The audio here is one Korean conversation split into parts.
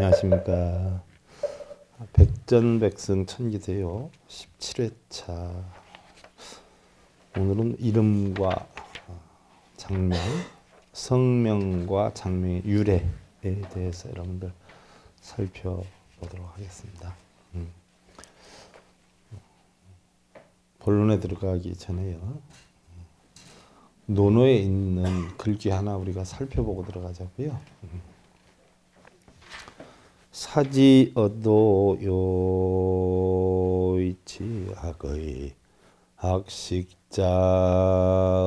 안녕하십니까. 백전백승 천기대요 17회차. 오늘은 이름과 장명, 성명과 장명의 유래에 대해서 여러분들 살펴보도록 하겠습니다. 본론에 들어가기 전에요, 논어에 있는 글귀 하나 우리가 살펴보고 들어가자고요. 사지어도 요이치 악의 학식자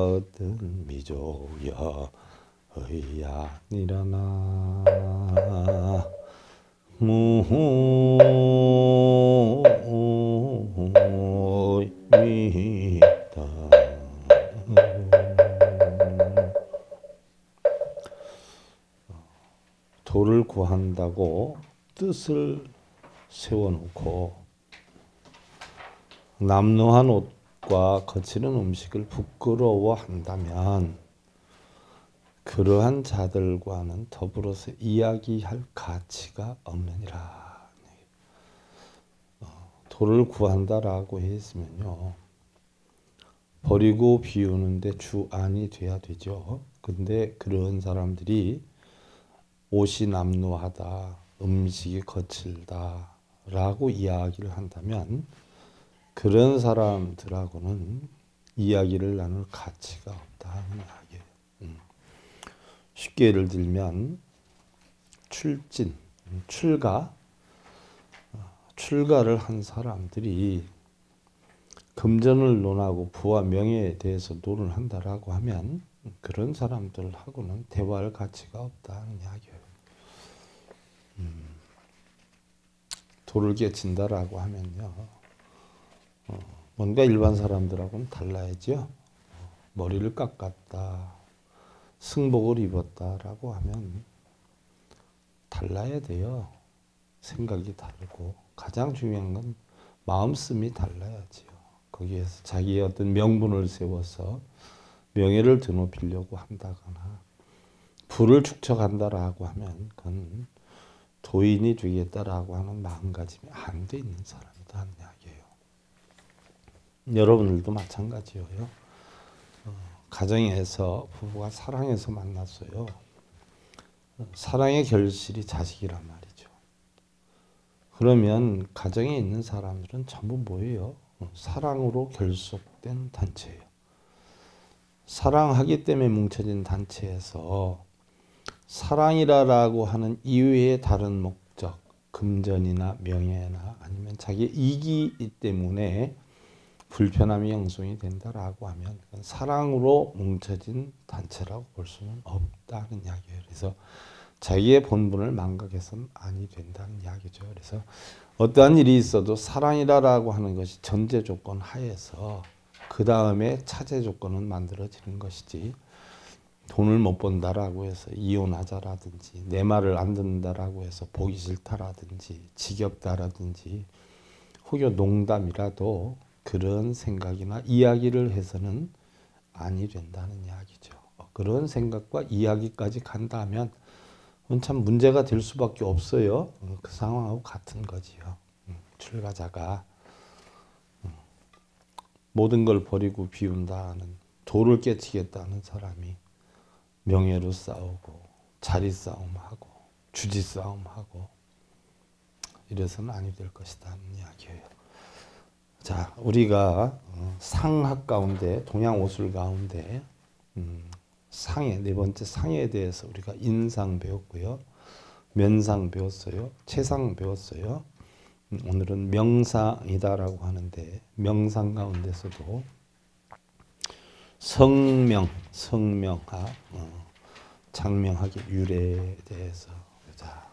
얻은 미족여 의야니라나 무미다. 도를 구한다고 뜻을 세워놓고 남루한 옷과 거칠은 음식을 부끄러워한다면 그러한 자들과는 더불어서 이야기할 가치가 없느니라. 도를 구한다라고 했으면요, 버리고 비우는데 주안이 돼야 되죠. 근데 그런 사람들이 옷이 남루하다, 음식이 거칠다 라고 이야기를 한다면 그런 사람들하고는 이야기를 나눌 가치가 없다는 이야기예요. 쉽게 예를 들면 출진, 출가를 한 사람들이 금전을 논하고 부와 명예에 대해서 논을 한다라고 하면 그런 사람들하고는 대화할 가치가 없다는 이야기예요. 도를 깨친다라고 하면요, 뭔가 일반 사람들하고는 달라야죠. 머리를 깎았다, 승복을 입었다라고 하면 달라야 돼요. 생각이 다르고 가장 중요한 건 마음씀이 달라야지요. 거기에서 자기의 어떤 명분을 세워서 명예를 드높이려고 한다거나 부를 축적한다라고 하면 그건 도인이 되겠다라고 하는 마음가짐이 안 돼 있는 사람이다 하는 이야기예요. 여러분들도 마찬가지예요. 가정에서 부부가 사랑해서 만났어요. 사랑의 결실이 자식이란 말이죠. 그러면 가정에 있는 사람들은 전부 뭐예요? 사랑으로 결속된 단체예요. 사랑하기 때문에 뭉쳐진 단체에서 사랑이라고 하는 이외의 다른 목적, 금전이나 명예나 아니면 자기의 이기 때문에 불편함이 형성이 된다라고 하면 사랑으로 뭉쳐진 단체라고 볼 수는 없다는 이야기예요. 그래서 자기의 본분을 망각해서는 아니 된다는 이야기죠. 그래서 어떠한 일이 있어도 사랑이라고 하는 것이 전제 조건 하에서 그 다음에 차제 조건은 만들어지는 것이지, 돈을 못 번다라고 해서 이혼하자라든지 내 말을 안 듣는다라고 해서 보기 싫다라든지 지겹다라든지 혹여 농담이라도 그런 생각이나 이야기를 해서는 아니 된다는 이야기죠. 그런 생각과 이야기까지 간다면 참 문제가 될 수밖에 없어요. 그 상황하고 같은 거지요. 출가자가 모든 걸 버리고 비운다는, 도를 깨치겠다는 사람이 명예로 싸우고 자리 싸움하고 주지 싸움하고 이래서는 아니 될 것이다 하는 이야기예요. 자, 우리가 상학 가운데, 동양 오술 가운데 상해, 네 번째 상해에 대해서 우리가 인상 배웠고요, 면상 배웠어요, 채상 배웠어요. 오늘은 명상이다라고 하는데, 명상 가운데서도 성명, 성명학, 장명학의 유래에 대해서 보자.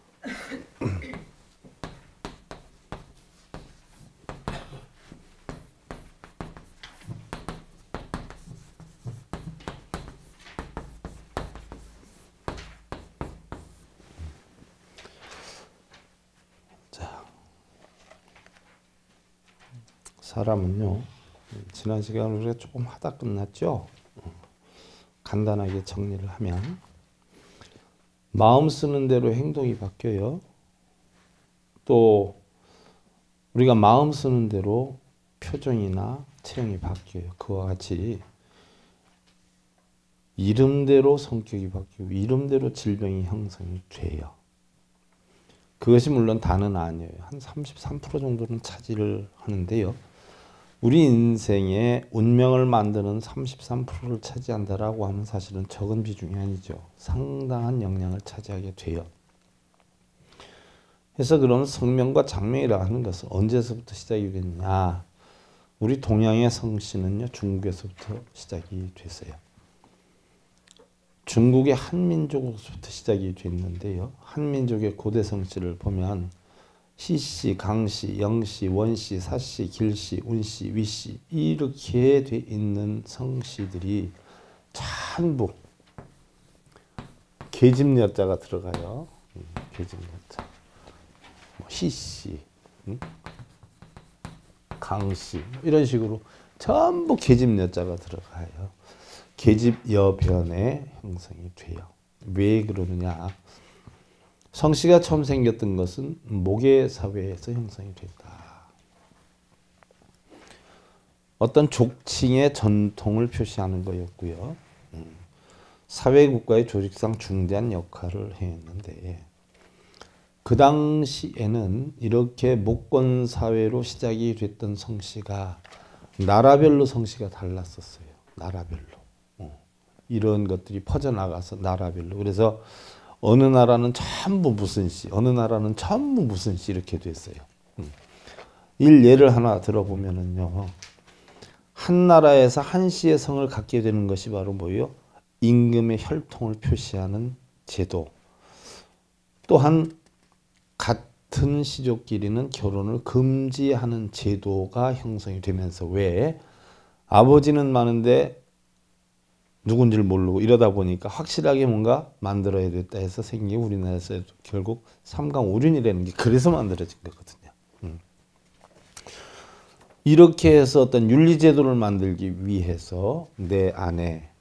자, 사람은요, 지난 시간에 우리가 조금 하다 끝났죠. 간단하게 정리를 하면 마음 쓰는 대로 행동이 바뀌어요. 또 우리가 마음 쓰는 대로 표정이나 체형이 바뀌어요. 그와 같이 이름대로 성격이 바뀌고 이름대로 질병이 형성이 돼요. 그것이 물론 다는 아니에요. 한 33% 정도는 차지를 하는데요. 우리 인생의 운명을 만드는 33%를 차지한다라고 하면 사실은 적은 비중이 아니죠. 상당한 영향을 차지하게 돼요. 그래서 그런 성명과 장명이라 하는 것은 언제서부터 시작이 됐냐. 우리 동양의 성씨는요, 중국에서부터 시작이 됐어요. 중국의 한민족으로부터 시작이 됐는데요. 한민족의 고대 성씨를 보면 시씨, 강씨, 영씨, 원씨, 사씨, 길씨, 운씨, 위씨 이렇게 돼 있는 성씨들이 전부 계집여자가 들어가요. 계집여자. 희씨, 강씨 이런 식으로 전부 계집여자가 들어가요. 계집여변의 형성이 돼요. 왜 그러느냐? 성씨가 처음 생겼던 것은 모계 사회에서 형성이 된다. 어떤 족칭의 전통을 표시하는 거였고요. 사회국가의 조직상 중대한 역할을 했는데 그 당시에는 이렇게 목권 사회로 시작이 됐던 성씨가 나라별로 성씨가 달랐었어요. 나라별로. 이런 것들이 퍼져나가서 나라별로. 그래서 어느 나라는 전부 무슨 씨, 어느 나라는 전부 무슨 씨 이렇게 됐어요. 예를 하나 들어보면은요. 한 나라에서 한 씨의 성을 갖게 되는 것이 바로 뭐예요? 임금의 혈통을 표시하는 제도. 또한 같은 시족끼리는 결혼을 금지하는 제도가 형성이 되면서 왜 아버지는 많은데 누군지를 모르고 이러다 보니까 확실하게 뭔가 만들어야 됐다 해서 생긴 우리나라에서 결국 삼강오륜이라는 게 그래서 만들어진 거거든요. 이렇게 해서 어떤 윤리제도를 만들기 위해서 내 아내,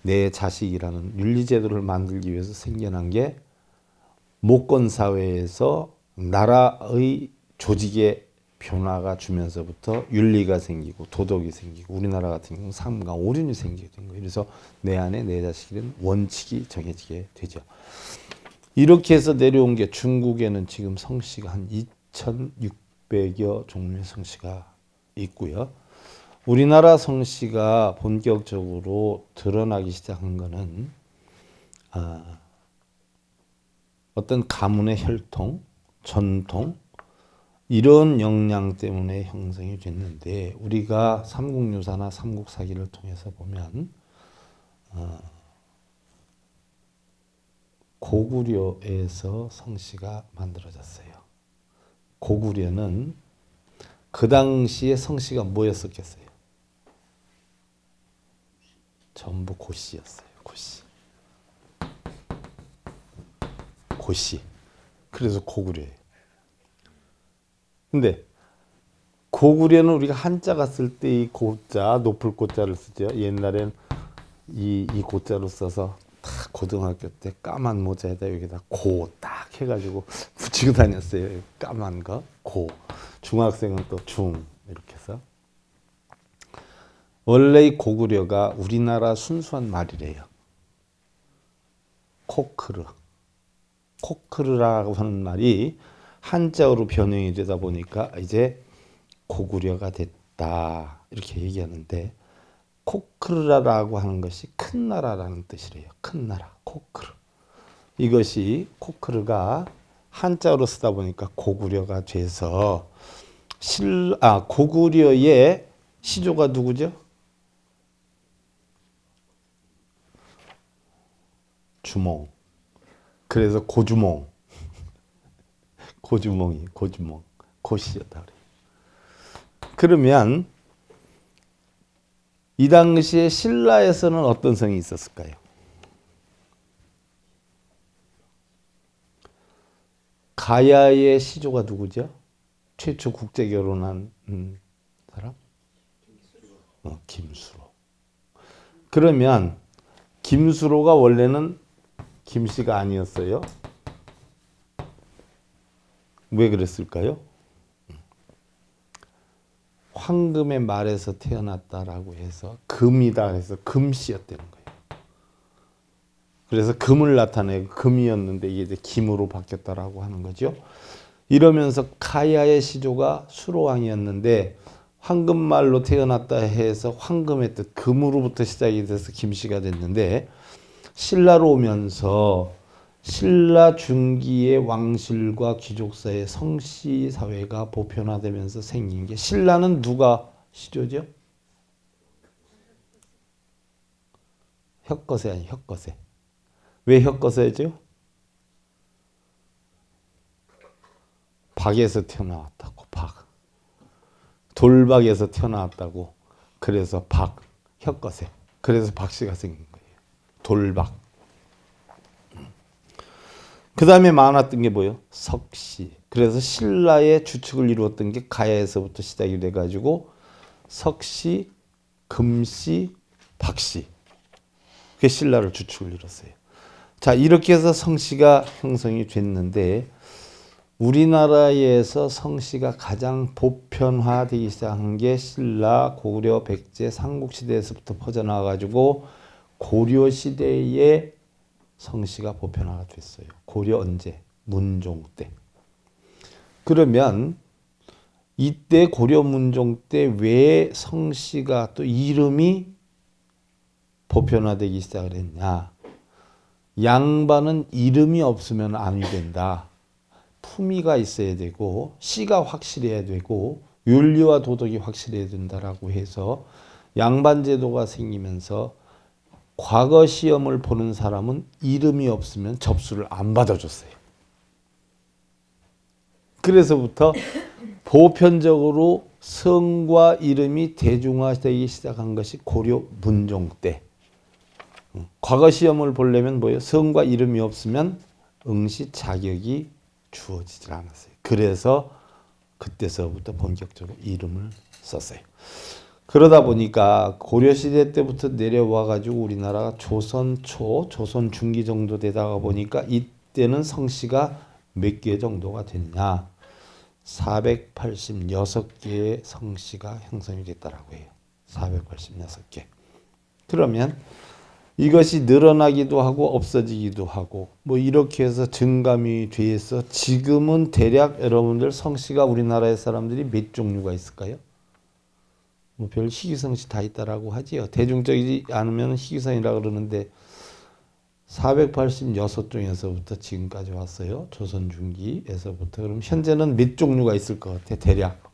내 자식이라는 윤리제도를 만들기 위해서 생겨난 게 목권사회에서 나라의 조직의 변화가 주면서부터 윤리가 생기고 도덕이 생기고 우리나라 같은 경우는 삼강오륜이 생기게 된 거예요. 그래서 내 안에 내 자식이라는 원칙이 정해지게 되죠. 이렇게 해서 내려온 게 중국에는 지금 성씨가 한 2,600여 종류의 성씨가 있고요. 우리나라 성씨가 본격적으로 드러나기 시작한 거는 어떤 가문의 혈통, 전통 이런 역량 때문에 형성이 됐는데 우리가 삼국유사나 삼국사기를 통해서 보면 고구려에서 성씨가 만들어졌어요. 고구려는 그 당시에 성씨가 뭐였었겠어요? 전부 고씨였어요. 고씨. 고씨. 그래서 고구려예요. 근데 고구려는 우리가 한자가 쓸 때 이 고자, 높을 고자를 쓰죠. 옛날엔 이 고자로 써서 딱 고등학교 때 까만 모자에다 여기다 고 딱 해가지고 붙이고 다녔어요. 까만 거, 고. 중학생은 또 중 이렇게 해서. 원래 이 고구려가 우리나라 순수한 말이래요. 코크르. 코크르라고 하는 말이 한자어로 변형이 되다 보니까 이제 고구려가 됐다 이렇게 얘기하는데 코크르라고 하는 것이 큰 나라라는 뜻이래요. 큰 나라, 코크르. 이것이 코크르가 한자어로 쓰다 보니까 고구려가 돼서 고구려의 시조가 누구죠? 주몽. 그래서 고주몽. 고주몽이 고주몽. 고씨였다 그래요. 그러면 이 당시에 신라에서는 어떤 성이 있었을까요? 가야의 시조가 누구죠? 최초 국제 결혼한 사람? 김수로. 그러면 김수로가 원래는 김씨가 아니었어요. 왜 그랬을까요? 황금의 말에서 태어났다라고 해서 금이다 해서 금씨였다는 거예요. 그래서 금을 나타내고 금이었는데 이게 이제 김으로 바뀌었다라고 하는 거죠. 이러면서 가야의 시조가 수로왕이었는데 황금말로 태어났다 해서 황금의 뜻 금으로부터 시작이 돼서 김씨가 됐는데 신라로 오면서 신라 중기의 왕실과 귀족 사이의 성씨 사회가 보편화되면서 생긴 게 신라는 누가 시조죠? 혁거세 아니 혁거세. 왜 혁거세죠? 박에서 태어나왔다고 박. 돌박에서 태어나왔다고. 그래서 박 혁거세. 그래서 박씨가 생긴 거예요. 돌박. 그 다음에 많았던 게 뭐예요? 석씨. 그래서 신라의 주축을 이루었던 게 가야에서부터 시작이 돼가지고 석씨, 금씨, 박씨. 그게 신라를 주축을 이뤘어요. 자, 이렇게 해서 성씨가 형성이 됐는데 우리나라에서 성씨가 가장 보편화되기 시작한 게 신라, 고려, 백제, 삼국시대에서부터 퍼져나와가지고 고려시대에 성씨가 보편화가 됐어요. 고려 언제? 문종 때. 그러면 이때 고려 문종 때 왜 성씨가 또 이름이 보편화되기 시작을 했냐? 양반은 이름이 없으면 안 된다. 품위가 있어야 되고 씨가 확실해야 되고 윤리와 도덕이 확실해야 된다라고 해서 양반 제도가 생기면서 과거 시험을 보는 사람은 이름이 없으면 접수를 안 받아줬어요. 그래서부터 보편적으로 성과 이름이 대중화되기 시작한 것이 고려 문종 때. 과거 시험을 보려면 뭐예요? 성과 이름이 없으면 응시 자격이 주어지질 않았어요. 그래서 그때서부터 본격적으로 이름을 썼어요. 그러다 보니까 고려시대 때부터 내려와 가지고 우리나라가 조선 초, 조선 중기 정도 되다가 보니까 이때는 성씨가 몇 개 정도가 됐냐? 486개의 성씨가 형성이 됐다라고 해요. 486개. 그러면 이것이 늘어나기도 하고 없어지기도 하고 뭐 이렇게 해서 증감이 돼서 지금은 대략 여러분들 성씨가 우리나라의 사람들이 몇 종류가 있을까요? 뭐 별 희귀성씨 다 있다라고 하지요. 대중적이지 않으면 희귀성이라고 그러는데 486종에서부터 지금까지 왔어요. 조선 중기에서부터. 그럼 현재는 몇 종류가 있을 것 같아? 대략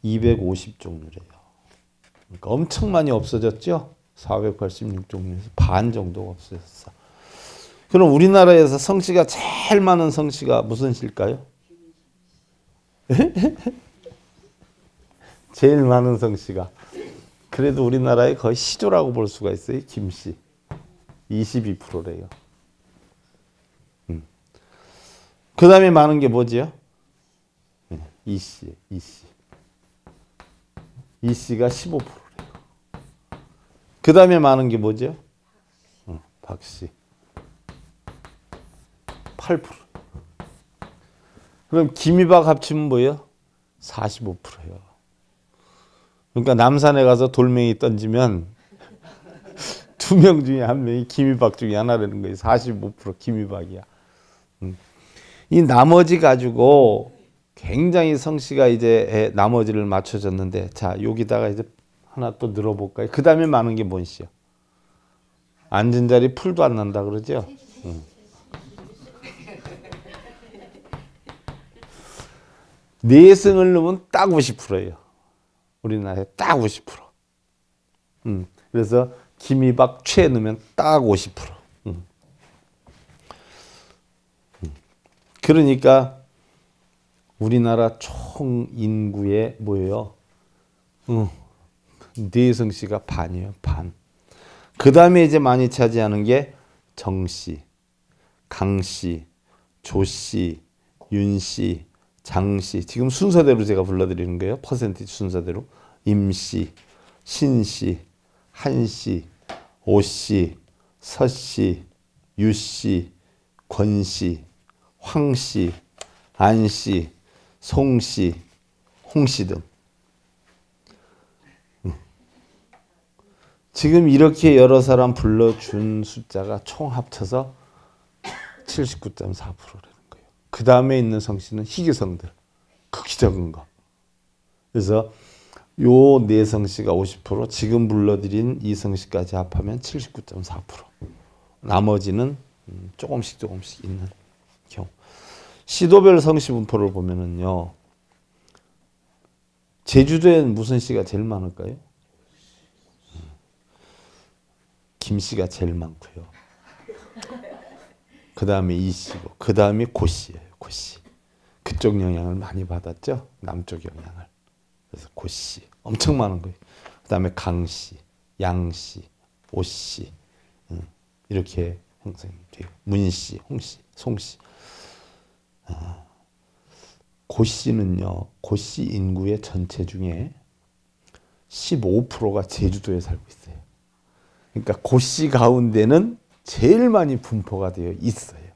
250종류래요. 그러니까 엄청 많이 없어졌죠. 486종류에서 반 정도가 없어졌어. 그럼 우리나라에서 성씨가 제일 많은 성씨가 무슨 씨일까요? 제일 많은 성씨가 그래도 우리나라의 거의 시조라고 볼 수가 있어요. 김씨 22%래요. 그 다음에 많은 게 뭐지요? 이씨, 이씨. 이씨가 15%래요. 그 다음에 많은 게 뭐죠? 박씨 8%. 그럼 김이박 합치면 뭐예요? 45%예요. 그러니까 남산에 가서 돌멩이 던지면 2명 중에 1명이 김이박 중에 하나라는 거예요. 45% 김이박이야. 이 나머지 가지고 굉장히 성씨가 이제 나머지를 맞춰졌는데 자 여기다가 이제 하나 또 늘어볼까요? 그 다음에 많은 게 뭔 씨요? 앉은 자리 풀도 안 난다 그러죠? 내승을 넣으면 딱 50%예요. 우리나라에 딱 50%. 그래서 김이박 최 넣으면 딱 50%. 그러니까 우리나라 총 인구의 뭐예요? 내성씨가 반이에요. 반. 그 다음에 이제 많이 차지하는 게 정씨, 강씨, 조씨, 윤씨, 장씨. 지금 순서대로 제가 불러드리는 거예요. 퍼센티지 순서대로. 임씨, 신씨, 한씨, 오씨, 서씨, 유씨, 권씨, 황씨, 안씨, 송씨, 홍씨 등. 지금 이렇게 여러 사람 불러준 숫자가 총 합쳐서 79.4%라는 거예요. 그 다음에 있는 성씨는 희귀성들. 극히 적은 거. 그래서 요 네 성씨가 50%, 지금 불러드린 이 성씨까지 합하면 79.4%. 나머지는 조금씩 있는 경우. 시도별 성씨 분포를 보면은요. 제주도에는 무슨 씨가 제일 많을까요? 김씨가 제일 많고요. 그 다음에 이씨고, 그 다음에 고씨예요. 고씨. 그쪽 영향을 많이 받았죠. 남쪽 영향을. 그래서 고씨 엄청 많은 거예요. 그 다음에 강씨, 양씨, 오씨 이렇게 형성이 돼요. 문씨, 홍씨, 송씨. 고씨는요. 고씨 인구의 전체 중에 15%가 제주도에 살고 있어요. 그러니까 고씨 가운데는 제일 많이 분포가 되어 있어요.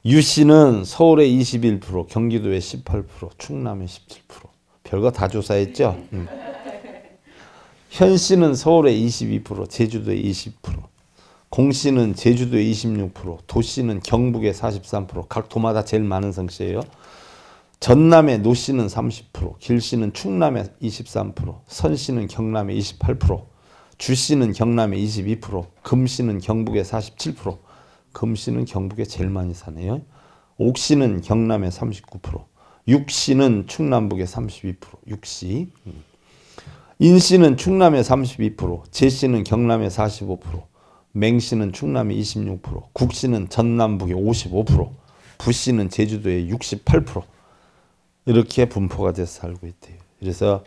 유씨는 서울에 21%, 경기도에 18%, 충남에 17%. 별거 다 조사했죠? 현씨는 서울에 22%, 제주도에 20%. 공씨는 제주도에 26%, 도씨는 경북에 43%. 각 도마다 제일 많은 성씨예요. 전남의 노씨는 30%, 길씨는 충남에 23%, 선씨는 경남에 28%, 주씨는 경남에 22%, 금씨는 경북에 47%. 금씨는 경북에 제일 많이 사네요. 옥씨는 경남에 39%, 육씨는 충남북에 32%. 육씨. 인씨는 충남에 32%, 제씨는 경남에 45%, 맹씨는 충남에 26%, 국씨는 전남북에 55%, 부씨는 제주도에 68%. 이렇게 분포가 돼서 살고 있대요. 그래서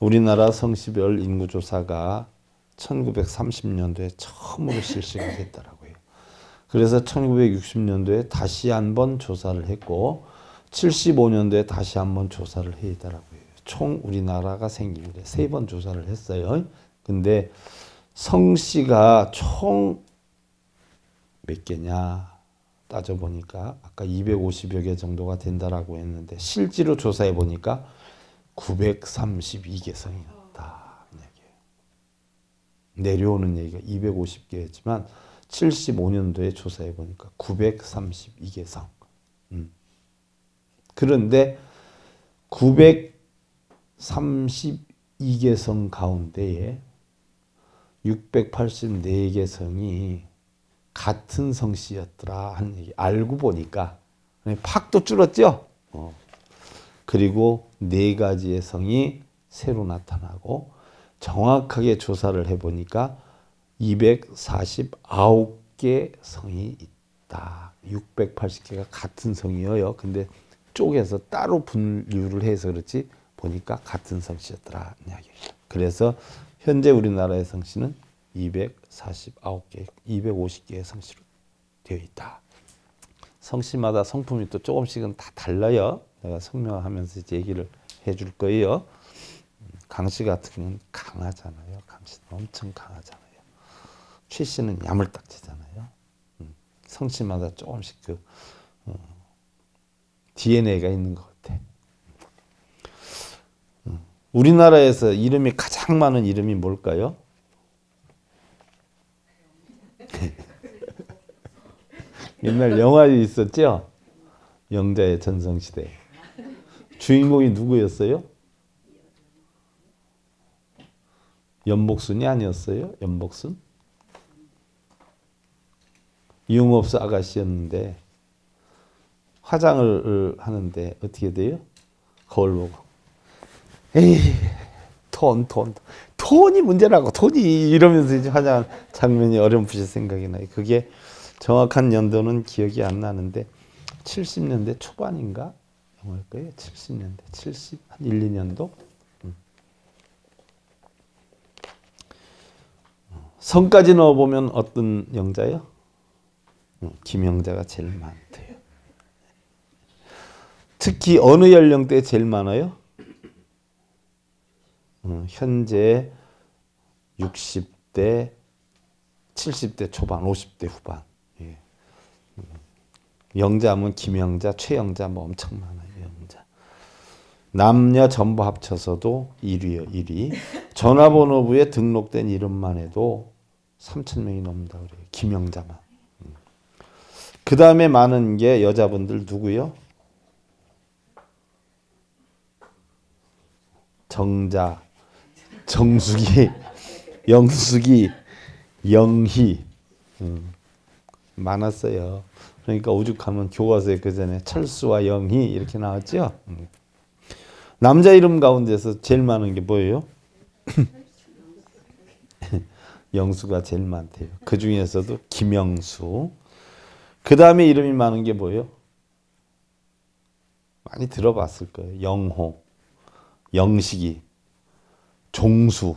우리나라 성씨별 인구조사가 1930년도에 처음으로 실시가 됐더라고요. 그래서 1960년도에 다시 한번 조사를 했고 75년도에 다시 한번 조사를 했더라고요. 총 우리나라가 생긴 게 3번 조사를 했어요. 근데 성씨가 총 몇 개냐 따져보니까 아까 250여 개 정도가 된다라고 했는데 실제로 조사해 보니까 932개 성이었다. 내려오는 얘기가 250개였지만 75년도에 조사해 보니까 932개 성. 그런데 932개 성 가운데에 684개 성이 같은 성씨였더라 하는 얘기. 알고 보니까 팍 또 줄었죠. 그리고 4가지의 성이 새로 나타나고 정확하게 조사를 해보니까 249개 성이 있다. 680개가 같은 성이에요. 근데 쪼개서 따로 분류를 해서 그렇지 보니까 같은 성씨였더라 이야기예요. 그래서 현재 우리나라의 성씨는 249개, 250개의 성씨로 되어 있다. 성씨마다 성품이 또 조금씩은 다 달라요. 내가 설명하면서 이제 얘기를 해줄 거예요. 강씨 같은 경우는 강하잖아요. 강씨는 엄청 강하잖아요. 최씨는 야물딱지잖아요. 성씨마다 조금씩 그 DNA가 있는 것 같아. 우리나라에서 이름이 가장 많은 이름이 뭘까요? 옛날 영화에 있었죠? 영자의 전성시대. 주인공이 누구였어요? 연복순이 아니었어요? 연복순? 유흥업소 아가씨였는데 화장을 하는데 어떻게 돼요? 거울 보고 에이 돈이 문제라고 돈이 이러면서 이제 화장한 장면이 어렴풋이 생각이 나요. 그게 정확한 연도는 기억이 안 나는데 70년대 초반인가 영화일 거예요. 70년대 한 1, 2년도. 성까지 넣어보면 어떤 영자요? 김영자가 제일 많대요. 특히 어느 연령대에 제일 많아요? 현재 60대, 70대 초반, 50대 후반. 예. 영자하면 김영자, 최영자 뭐 엄청 많아요. 영자. 남녀 전부 합쳐서도 1위요. 1위. 전화번호부에 등록된 이름만 해도 3,000명이 넘는다 그래요. 김영자만. 그 다음에 많은 게 여자분들 누구요? 정자, 정숙이, 영숙이, 영희. 많았어요. 그러니까 오죽하면 교과서에 그 전에 철수와 영희 이렇게 나왔죠. 남자 이름 가운데서 제일 많은 게 뭐예요? 영수가 제일 많대요. 그 중에서도 김영수. 그 다음에 이름이 많은 게 뭐예요? 많이 들어봤을 거예요. 영호, 영식이, 종수,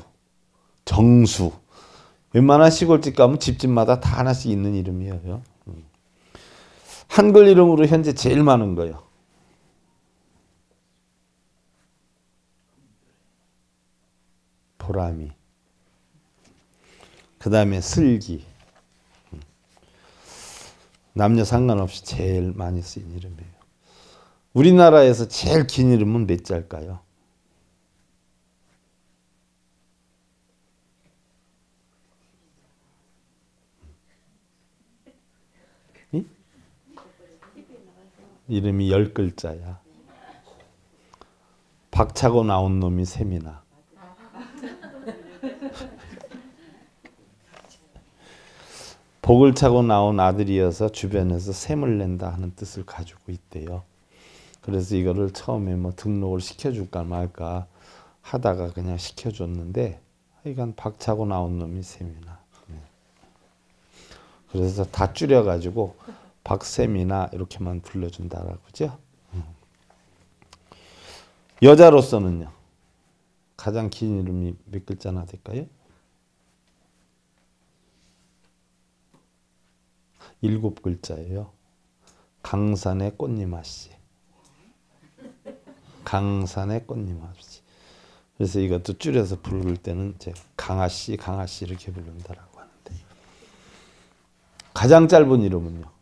정수. 웬만한 시골집 가면 집집마다 다 하나씩 있는 이름이에요. 한글 이름으로 현재 제일 많은 거예요. 보람이. 그 다음에 슬기. 남녀 상관없이 제일 많이 쓰인 이름이에요. 우리나라에서 제일 긴 이름은 몇 자일까요? 이름이 10글자야. 박차고 나온 놈이 셈이나. 복을 차고 나온 아들이어서 주변에서 셈을 낸다 하는 뜻을 가지고 있대요. 그래서 이거를 처음에 뭐 등록을 시켜줄까 말까 하다가 그냥 시켜줬는데 하여간 박차고 나온 놈이 셈이나. 그래서 다 줄여가지고 박셈이나 이렇게만 불러준다라고 그죠? 여자로서는요. 가장 긴 이름이 몇 글자나 될까요? 7글자예요. 강산의 꽃님 아씨. 강산의 꽃님 아씨. 그래서 이것도 줄여서 부를 때는 이제 강아씨, 강아씨 이렇게 부른다라고 하는데. 가장 짧은 이름은요.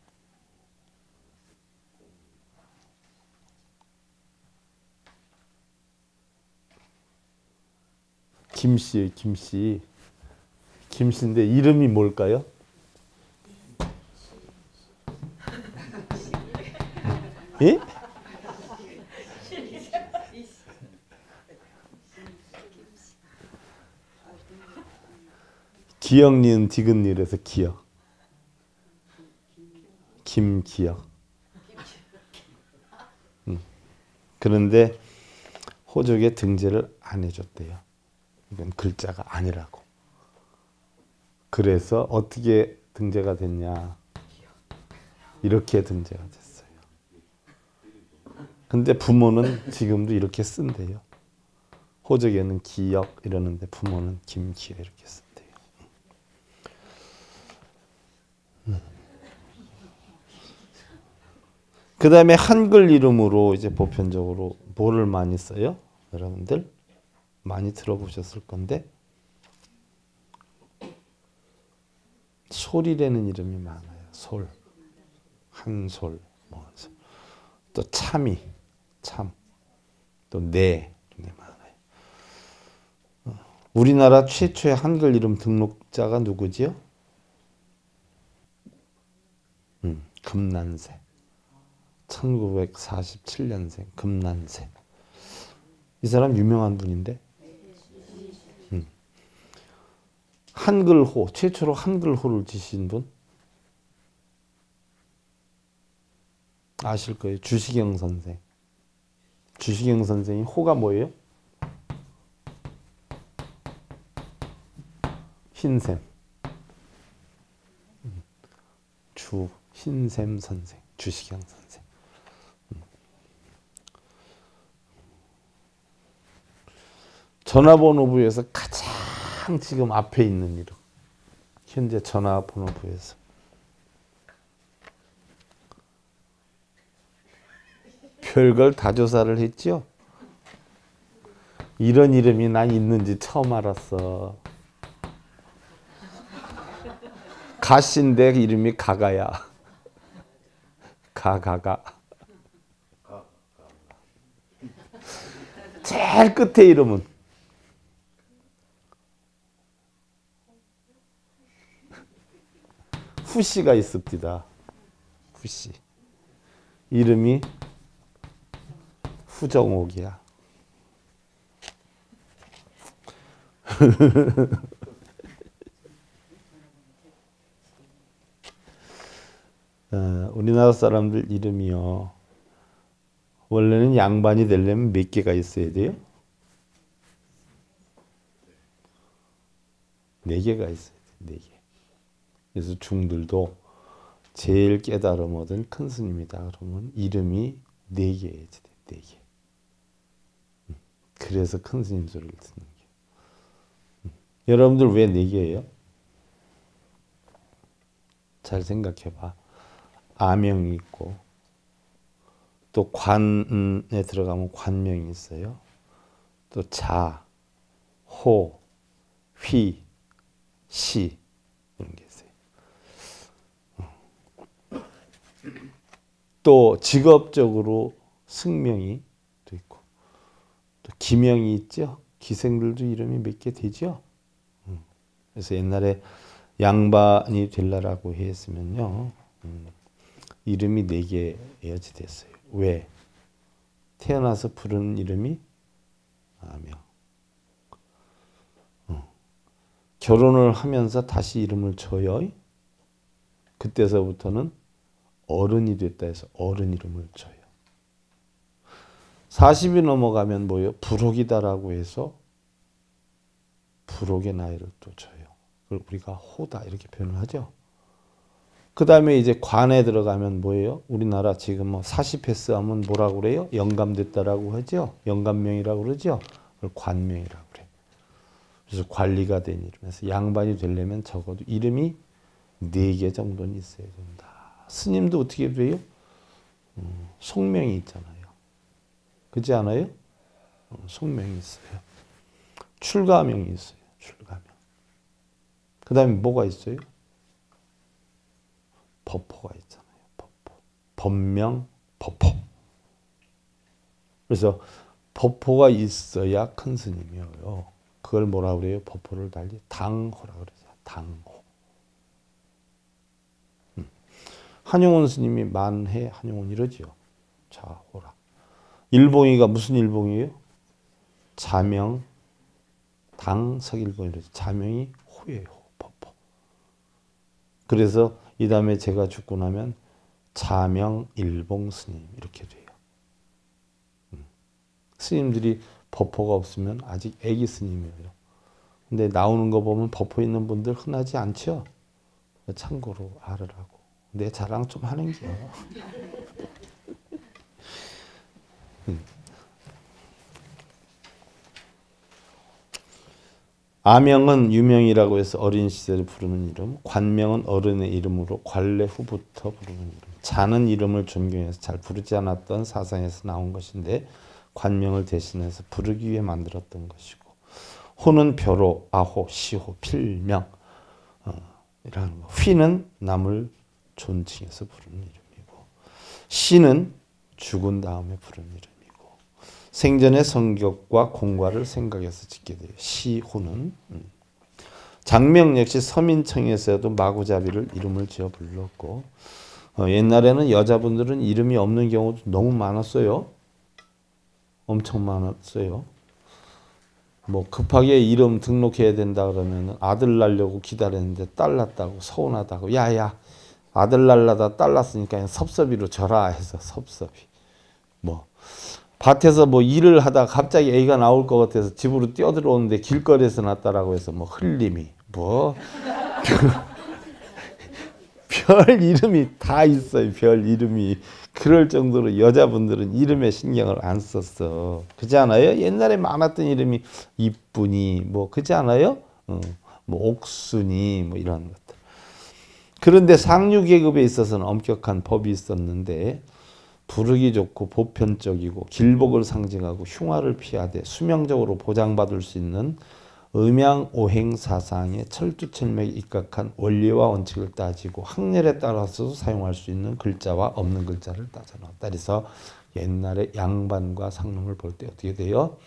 김씨예요. 김씨. 김씨인데 이름이 뭘까요? 예? 기역, 니은, 디귿, 니을에서 기역. 김기역. 그런데 호적에 등재를 안 해줬대요. 이건 글자가 아니라고. 그래서 어떻게 등재가 됐냐. 이렇게 등재가 됐어요. 근데 부모는 지금도 이렇게 쓴대요. 호적에는 기역 이러는데 부모는 김기역 이렇게 쓴대요. 그 다음에 한글 이름으로 이제 보편적으로 뭐를 많이 써요? 여러분들 많이 들어보셨을 건데 솔이라는 이름이 많아요. 솔, 한솔, 또 참이, 참, 또 네 많아요. 우리나라 최초의 한글 이름 등록자가 누구지요? 금난세. 1947년생 금난세. 이 사람 유명한 분인데 한글호, 최초로 한글호를 지신 분 아실 거예요. 주시경 선생. 주시경 선생이 호가 뭐예요? 흰샘. 흰샘 선생. 주시경 선생. 전화번호부에서 가장 지금 앞에 있는 이름. 현재 전화번호부에서. 별걸 다 조사를 했죠. 이런 이름이 난 있는지 처음 알았어. 가씨인데 이름이 가가야. 가가가. 제일 끝에 이름은 후씨가 있습니다. 후씨. 이름이 후정옥이야. 우리나라 사람들 이름이요. 원래는 양반이 되려면 몇 개가 있어야 돼요? 4개가 있어야 돼. 4개. 그래서 중들도 제일 깨달음 얻은 큰 스님이다 그러면 이름이 4개여야 돼. 4개. 그래서 큰 스님 소리를 듣는 게. 여러분들 왜 4개예요? 잘 생각해봐. 아명이 있고 또 관에 들어가면 관명이 있어요. 또 자, 호, 휘, 시 이런 게 있어요. 또 직업적으로 승명이 또 있고 또 기명이 있죠. 기생들도 이름이 몇 개 되죠. 그래서 옛날에 양반이 되려고 했으면요. 이름이 4개여야지 됐어요. 왜? 태어나서 부르는 이름이 아명. 결혼을 하면서 다시 이름을 줘요. 그때서부터는 어른이 됐다 해서 어른 이름을 줘요. 40이 넘어가면 뭐예요? 불혹이다라고 해서 불혹의 나이를 또 줘요. 그걸 우리가 호다 이렇게 표현을 하죠. 그 다음에 이제 관에 들어가면 뭐예요? 우리나라 지금 뭐 40패스 하면 뭐라고 그래요? 영감됐다라고 하죠. 영감명이라고 그러죠. 그걸 관명이라고 그래요. 그래서 관리가 된 이름에서 양반이 되려면 적어도 이름이 4개 정도는 있어야 된다. 스님도 어떻게 돼요? 속명이 있잖아요. 그렇지 않아요? 속명이 있어요. 출가명이 있어요. 출가명. 그 다음에 뭐가 있어요? 법포가 있잖아요. 법포. 법명, 법포. 그래서 법포가 있어야 큰 스님이에요. 그걸 뭐라 그래요? 법포를 달리 당호라 그러죠. 당호. 한용운 스님이 만해 한용운 이러지요. 자, 호라. 일봉이가 무슨 일봉이에요? 자명, 당, 석일봉 이러죠. 자명이 호예요. 법포. 그래서 이 다음에 제가 죽고 나면 자명 일봉 스님 이렇게 돼요. 스님들이 법포가 없으면 아직 애기 스님이에요. 근데 나오는 거 보면 법포 있는 분들 흔하지 않죠? 참고로 알으라고. 내 자랑 좀 하는 게요. 아명은 유명이라고 해서 어린 시절에 부르는 이름, 관명은 어른의 이름으로 관례 후부터 부르는 이름. 자는 이름을 존경해서 잘 부르지 않았던 사상에서 나온 것인데 관명을 대신해서 부르기 위해 만들었던 것이고, 호는 벼로, 아호, 시호, 필명 이라는 거. 휘는 남을 존칭해서 부르는 이름이고, 시는 죽은 다음에 부르는 이름이고, 생전의 성격과 공과를 생각해서 짓게 돼요. 시호는. 장명 역시 서민청에서도 마구잡이를 이름을 지어 불렀고, 옛날에는 여자분들은 이름이 없는 경우도 너무 많았어요. 엄청 많았어요. 뭐 급하게 이름 등록해야 된다 그러면 아들 낳으려고 기다렸는데 딸 낳았다고 서운하다고, 야야 아들 낳으려다 딸 낳았으니까 그냥 섭섭이로 져라 해서 섭섭이. 뭐 밭에서 뭐 일을 하다가 갑자기 애가 나올 것 같아서 집으로 뛰어들어오는데 길거리에서 낳았다라고 해서 뭐 흘림이 뭐 별 이름이 다 있어요. 별 이름이. 그럴 정도로 여자분들은 이름에 신경을 안 썼어. 그렇지 않아요? 옛날에 많았던 이름이 이쁜이 뭐 그렇지 않아요? 뭐 옥순이 뭐 이런 것들. 그런데 상류 계급에 있어서는 엄격한 법이 있었는데, 부르기 좋고 보편적이고 길복을 상징하고 흉화를 피하되 수명적으로 보장받을 수 있는 음양오행 사상의 철두철미에 입각한 원리와 원칙을 따지고 학렬에 따라서도 사용할 수 있는 글자와 없는 글자를 따져 넣었다. 그래서 옛날에 양반과 상놈을 볼 때 어떻게 돼요?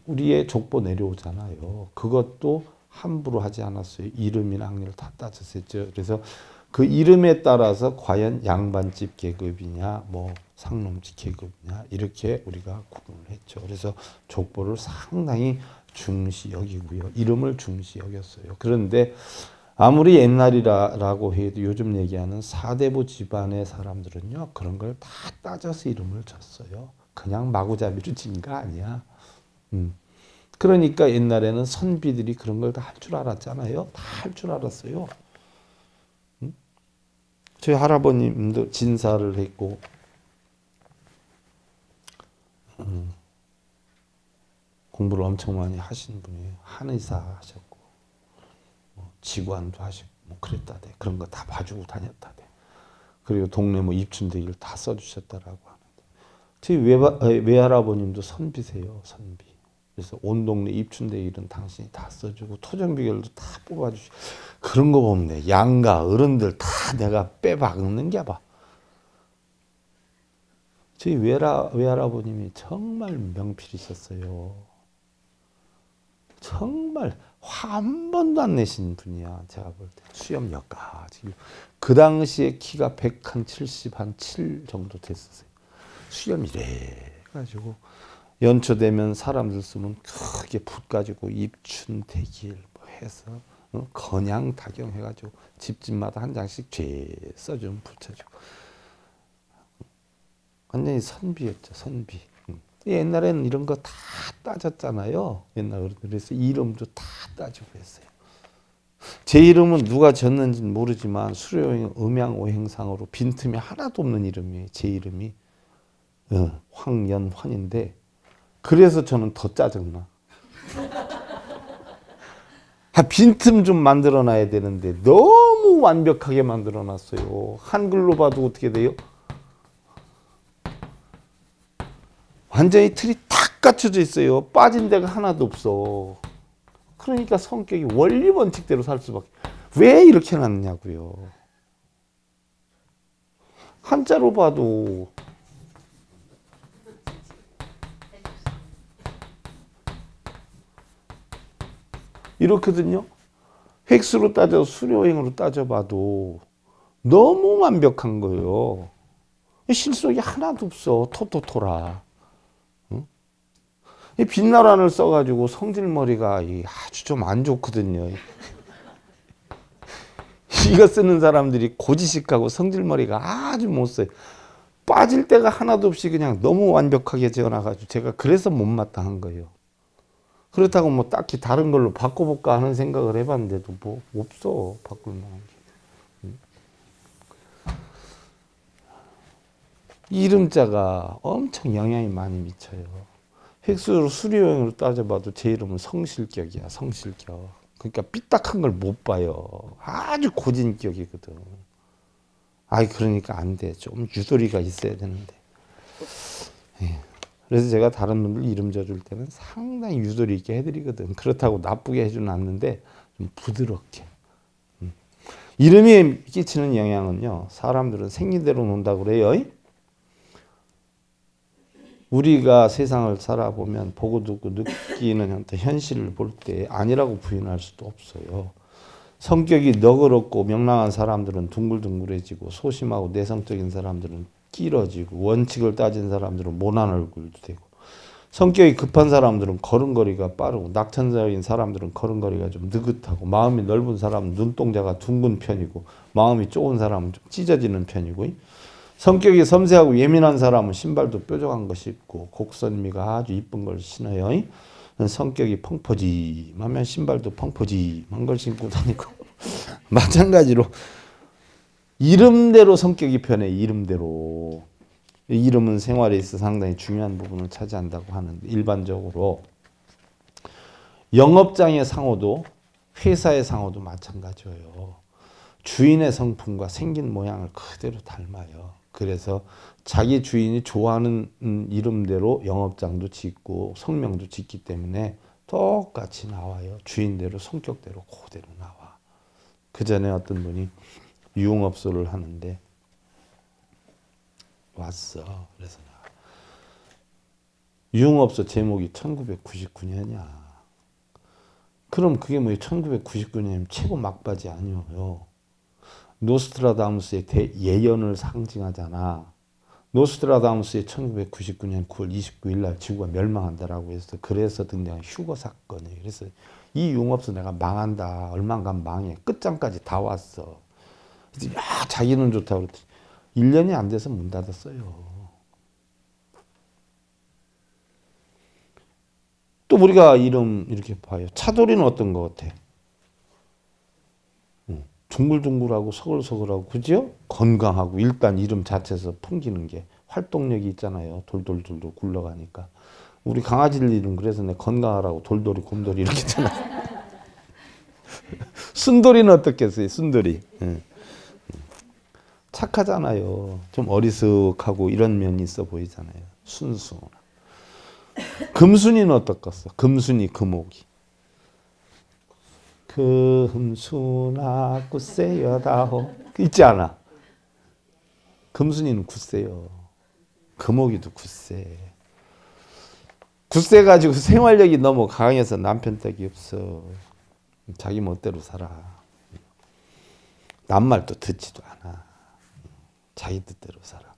우리의 족보 내려오잖아요. 그것도 함부로 하지 않았어요. 이름이나 학렬을 다 따졌었죠. 그래서 그 이름에 따라서 과연 양반집 계급이냐, 뭐 상놈집 계급이냐 이렇게 우리가 구분을 했죠. 그래서 족보를 상당히 중시 여기고요. 이름을 중시 여겼어요. 그런데 아무리 옛날이라고 해도 요즘 얘기하는 사대부 집안의 사람들은요. 그런 걸 다 따져서 이름을 줬어요. 그냥 마구잡이로 진 거 아니야. 그러니까 옛날에는 선비들이 그런 걸 다 할 줄 알았잖아요. 다 할 줄 알았어요. 저희 할아버님도 진사를 했고 공부를 엄청 많이 하신 분이에요. 한의사 하셨고 뭐 지관도 하시고 뭐 그랬다대. 그런 거 다 봐주고 다녔다대. 그리고 동네 뭐 입춘대기를 다 써주셨다라고 하는데 저희 외할아버님도 선비세요. 선비. 그래서 온 동네 입춘대기는 당신이 다 써주고 토정비결도 다 뽑아주시고 그런 거 보면 돼. 양가 어른들 다 내가 빼박는 게 봐. 저희 외할아버님이 정말 명필이셨어요. 정말 화 한 번도 안 내신 분이야. 제가 볼 때 수염여까지. 그 당시에 키가 170한7 정도 됐었어요. 수염 이래 가지고 연초되면 사람들 쓰면 크게 붓 가지고 입춘대길 뭐 해서 건양 다경 해가지고 집집마다 한 장씩 죄 써주면 붙여주고 완전히 선비였죠. 선비. 옛날에는 이런 거 다 따졌잖아요. 옛날 어른들. 그래서 이름도 다 따지고 했어요. 제 이름은 누가 졌는지는 모르지만 수료형 음양오행상으로 빈틈이 하나도 없는 이름이에요. 제 이름이 황연환인데 그래서 저는 더 짜증나. 빈틈 좀 만들어 놔야 되는데 너무 완벽하게 만들어 놨어요. 한글로 봐도 어떻게 돼요? 완전히 틀이 탁 갖춰져 있어요. 빠진 데가 하나도 없어. 그러니까 성격이 원리 원칙대로 살 수밖에. 왜 이렇게 놨냐고요. 한자로 봐도 이렇거든요. 획수로 따져 수료행으로 따져봐도 너무 완벽한 거예요. 실속이 하나도 없어. 토토토라. 이 빛나란을 써가지고 성질머리가 아주 좀 안 좋거든요. 이거 쓰는 사람들이 고지식하고 성질머리가 아주 못 써요. 빠질 데가 하나도 없이 그냥 너무 완벽하게 지어놔가지고 제가 그래서 못마땅한 거예요. 그렇다고 뭐 딱히 다른 걸로 바꿔볼까 하는 생각을 해봤는데도 뭐 없어. 바꿀 만한 게. 이름자가 엄청 영향이 많이 미쳐요. 획수로 수료형으로 따져봐도 제 이름은 성실격이야. 성실격. 그러니까 삐딱한 걸 못 봐요. 아주 고진격이거든. 그러니까 안 돼. 좀 유도리가 있어야 되는데. 그래서 제가 다른 분들 이름 져줄 때는 상당히 유도리 있게 해드리거든. 그렇다고 나쁘게 해주는 않는데 좀 부드럽게. 이름이 끼치는 영향은요. 사람들은 생긴 대로 논다고 그래요. 우리가 세상을 살아보면 보고 듣고 느끼는 현실을 볼 때 아니라고 부인할 수도 없어요. 성격이 너그럽고 명랑한 사람들은 둥글둥글해지고 소심하고 내성적인 사람들은 길어지고 원칙을 따진 사람들은 모난 얼굴도 되고 성격이 급한 사람들은 걸음걸이가 빠르고 낙천적인 사람들은 걸음걸이가 좀 느긋하고 마음이 넓은 사람은 눈동자가 둥근 편이고 마음이 좁은 사람은 좀 찢어지는 편이고 성격이 섬세하고 예민한 사람은 신발도 뾰족한 거 신고 곡선미가 아주 이쁜 걸 신어요. 성격이 펑퍼짐하면 신발도 펑퍼짐한 걸 신고 다니고 마찬가지로 이름대로 성격이 변해. 이름대로. 이름은 생활에 있어 상당히 중요한 부분을 차지한다고 하는데 일반적으로 영업장의 상호도 회사의 상호도 마찬가지예요. 주인의 성품과 생긴 모양을 그대로 닮아요. 그래서 자기 주인이 좋아하는 이름대로 영업장도 짓고 성명도 짓기 때문에 똑같이 나와요. 주인대로 성격대로 그대로 나와. 그 전에 어떤 분이 유흥업소를 하는데 왔어. 그래서 유흥업소 제목이 1999년이야. 그럼 그게 뭐 1999년이면 최고 막바지 아니에요. 노스트라다무스의 예언을 상징하잖아. 노스트라다무스의 1999년 9월 29일 날 지구가 멸망한다라고 해서 그래서 등장한 휴거 사건이에요. 그래서 이 유흥업소 내가 망한다. 얼마간 가면 망해. 끝장까지 다 왔어. 그래서 야 자기는 좋다고 그랬더니 1년이 안 돼서 문 닫았어요. 또 우리가 이름 이렇게 봐요. 차돌이는 어떤 것 같아? 둥글둥글하고 서글서글하고 그죠? 건강하고 일단 이름 자체에서 풍기는 게 활동력이 있잖아요. 돌돌돌돌 굴러가니까. 우리 강아지들 이름 그래서 내가 건강하라고 돌돌이 곰돌이 이렇게 했잖아. 순돌이는 어떻겠어요? 순돌이. 착하잖아요. 좀 어리숙하고 이런 면이 있어 보이잖아요. 순수. 금순이는 어떻겠어? 금순이 금옥이. 금순아 굳세여다호 있지 않아? 금순이는 굳세요. 금옥이도 굳세. 굳세 가지고 생활력이 너무 강해서 남편 덕이 없어. 자기 멋대로 살아. 남 말도 듣지도 않아. 자기 뜻대로 살아.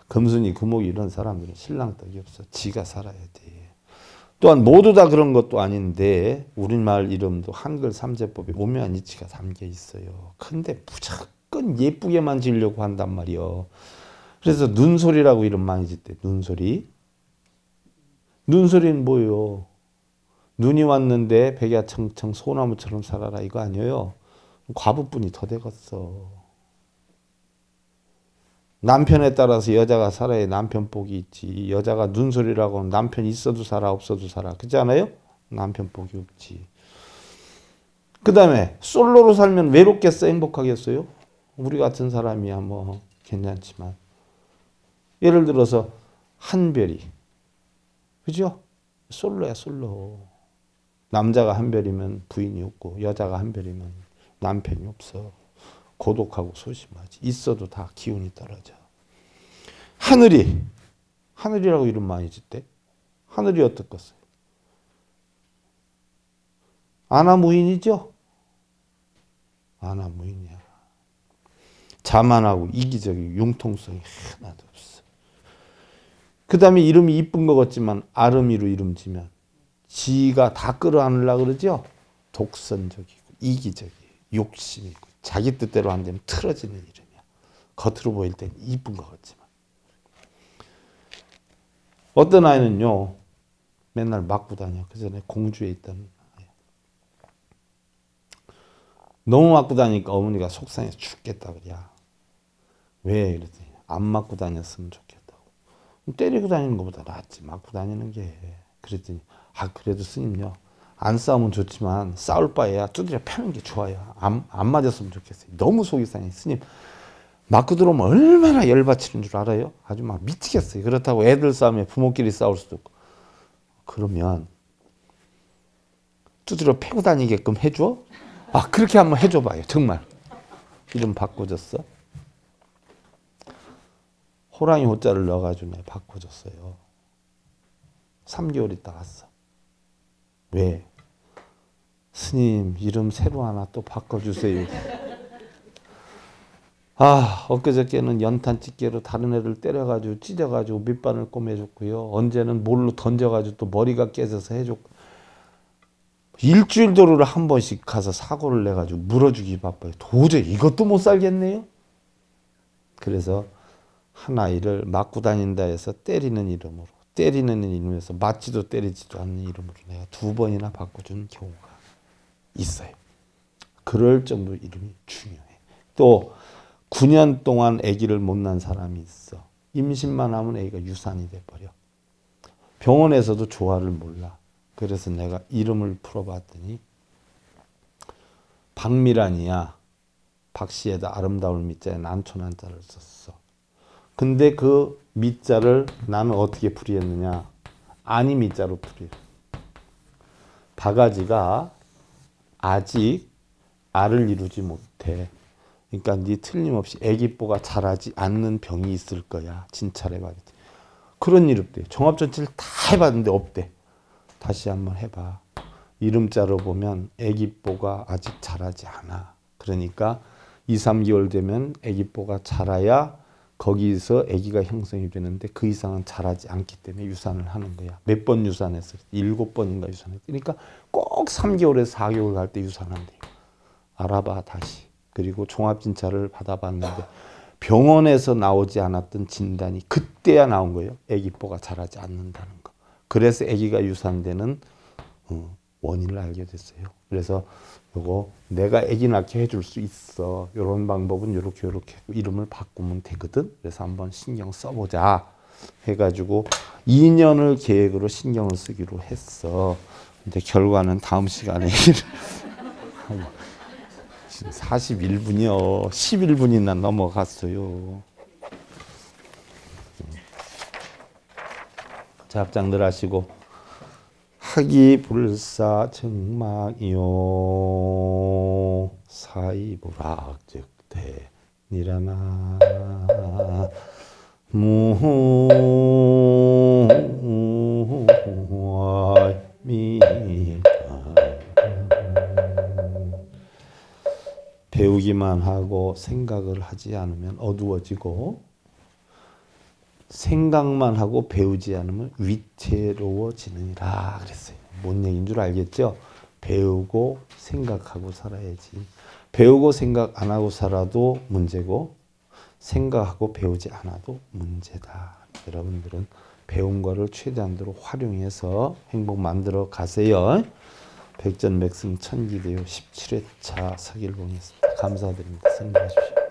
금순이 금옥이 이런 사람들은 신랑 덕이 없어. 지가 살아야 돼. 또한 모두 다 그런 것도 아닌데 우리말 이름도 한글 삼재법에 오묘한 이치가 담겨 있어요. 근데 무조건 예쁘게만 지으려고 한단 말이요. 그래서 눈소리라고 이름 많이 짓대. 눈소리. 눈소리는 뭐예요? 눈이 왔는데 백야청청 소나무처럼 살아라 이거 아니에요. 과부뿐이 더 되겠어. 남편에 따라서 여자가 살아야 남편 복이 있지. 여자가 눈소리라고 하면 남편 있어도 살아 없어도 살아. 그렇지 않아요? 남편 복이 없지. 그 다음에 솔로로 살면 외롭겠어 행복하겠어요? 우리 같은 사람이야 뭐 괜찮지만 예를 들어서 한별이 그죠? 솔로야 솔로. 남자가 한별이면 부인이 없고 여자가 한별이면 남편이 없어. 고독하고 소심하지. 있어도 다 기운이 떨어져. 하늘이라고 이름 많이 짓대. 하늘이 어떻겠어요? 아나무인이죠? 아나무인이야. 자만하고 이기적이고 융통성이 하나도 없어. 그 다음에 이름이 이쁜 것 같지만 아름이로 이름 지면 지가 다 끌어안으려고 그러죠? 독선적이고 이기적이고 욕심이 있고 자기 뜻대로 안 되면 틀어지는 이름이야. 겉으로 보일 땐 이쁜 것 같지만. 어떤 아이는요. 맨날 맞고 다녀. 그 전에 공주에 있던 아이. 너무 맞고 다니니까 어머니가 속상해서 죽겠다 그래. 왜? 그랬더니 안 맞고 다녔으면 좋겠다고. 때리고 다니는 것보다 낫지. 맞고 다니는 게. 그랬더니 그래도 스님요. 안 싸우면 좋지만 싸울 바에야 두드려 패는 게 좋아요. 안 맞았으면 좋겠어요. 너무 속이 상해. 스님 맞고 들어오면 얼마나 열받치는 줄 알아요? 아주 막 미치겠어요. 그렇다고 애들 싸움에 부모끼리 싸울 수도 없고. 그러면 두드려 패고 다니게끔 해줘? 그렇게 한번 해줘봐요. 정말. 이름 바꿔줬어. 호랑이 호자를 넣어가지고 내가 바꿔줬어요. 3개월 있다 갔어. 왜? 스님 이름 새로 하나 또 바꿔주세요. 엊그저께는 연탄 집게로 다른 애를 때려가지고 찢어가지고 밑반을 꼬매줬고요. 언제는 몰로 던져가지고 또 머리가 깨져서 해줬고. 일주일 도루를 한 번씩 가서 사고를 내가지고 물어주기 바빠요. 도저히 이것도 못 살겠네요. 그래서 한 아이를 맞고 다닌다 해서 때리는 이름에서 맞지도 때리지도 않는 이름으로 내가 2번이나 바꿔준 경우가 있어요. 그럴 정도로 이름이 중요해. 또 9년 동안 아기를 못 낳은 사람이 있어. 임신만 하면 아기가 유산이 돼버려. 병원에서도 조화를 몰라. 그래서 내가 이름을 풀어봤더니 박미란이야. 박씨에다 아름다울 미자에 난초난자를 썼어. 근데 그 미자를 나는 어떻게 풀이했느냐. 아니 미자로 풀이해. 바가지가 아직 알을 이루지 못해. 그러니까 네 틀림없이 애기뽀가 자라지 않는 병이 있을 거야. 진찰해봐야 돼. 그런 일 없대. 종합전체를 다 해봤는데 없대. 다시 한번 해봐. 이름자로 보면 애기뽀가 아직 자라지 않아. 그러니까 2, 3개월 되면 애기뽀가 자라야 거기서 애기가 형성이 되는데 그 이상은 자라지 않기 때문에 유산을 하는 거야. 몇 번 유산했어? 7번인가 유산했어. 그러니까 꼭 3개월에서 4개월 갈 때 유산한대. 알아봐 다시. 그리고 종합진찰을 받아봤는데 병원에서 나오지 않았던 진단이 그때야 나온 거예요. 애기뽀가 자라지 않는다는 거. 그래서 애기가 유산되는 원인을 알게 됐어요. 그래서 요거 내가 애기 낳게 해줄 수 있어. 이런 방법은 요렇게 이름을 바꾸면 되거든. 그래서 한번 신경 써보자 해가지고 2년을 계획으로 신경을 쓰기로 했어. 근데 결과는 다음 시간에 지금 41분이요. 11분이나 넘어갔어요. 자, 합장들 하시고 하기불사 정막이요 사이불악즉대 니라나 무미다. 배우기만 하고 생각을 하지 않으면 어두워지고 생각만 하고 배우지 않으면 위태로워지느니라 그랬어요. 뭔 얘기인 줄 알겠죠? 배우고 생각하고 살아야지. 배우고 생각 안 하고 살아도 문제고 생각하고 배우지 않아도 문제다. 여러분들은 배운 거를 최대한으로 활용해서 행복 만들어 가세요. 백전백승 천기대요 17회차 서길봉이었습니다. 감사드립니다. 성공하십시오.